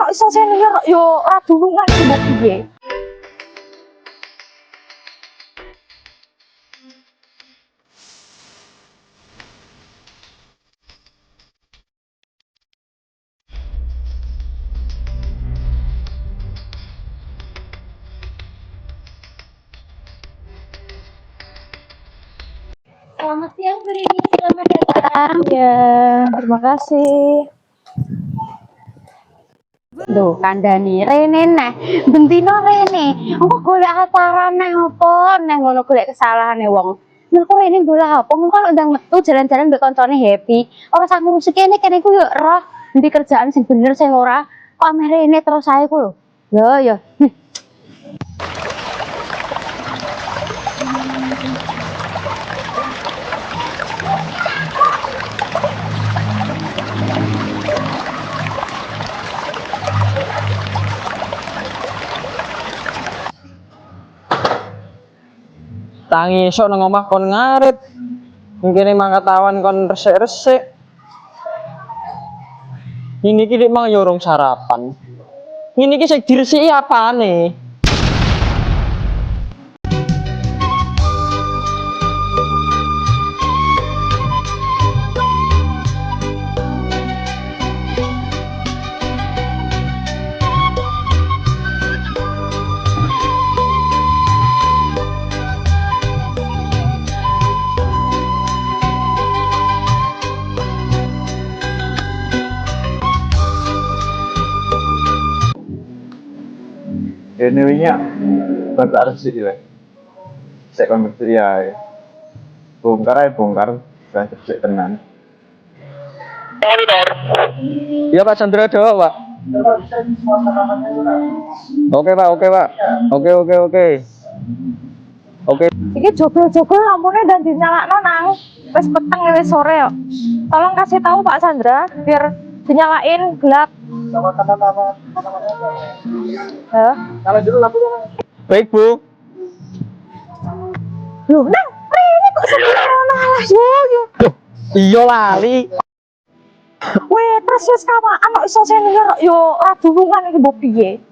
anak iso senior yo ora dulungan iki mbok piye. Selamat siang, Bu Rini. Selamat datang. Ya, terima kasih. Duh, kandhani rene neh. Bentino rene. Engko golek acarane opo neh ngono golek kesalahane wong. Lha kok rene golek apa? Engko kalau ndang metu jalan-jalan mbek koncone happy. Ora sak musik kene ku yo roh endi kerjaan sing bener sing ora. Kok ameh rene terus ae ku lho. Yo. Tangi esuk nang omah kon ngarit. Mungkin mangkat awan kon resik-resik. Ini iki mang yorong sarapan. Ini iki sing diresiki apane? Ini minyak bakar sih lah. Saya konversi ya. Bongkar, saya cek tenan. Iya Pak Chandra Dewa, Pak. Oke Pak. Oke. Iki jogel-jogel lampune dan dinyalakno nang wis peteng wis sore yo. Tolong kasih tahu Pak Sandra biar dinyalain gelap. Kalau dulu lampunya. Baik, Bu. Loh, nang rene kok sembarangan alah yo. Iya lali. Weh, terus wis kawan anak iso senior yo ora dulungan iki mbok piye.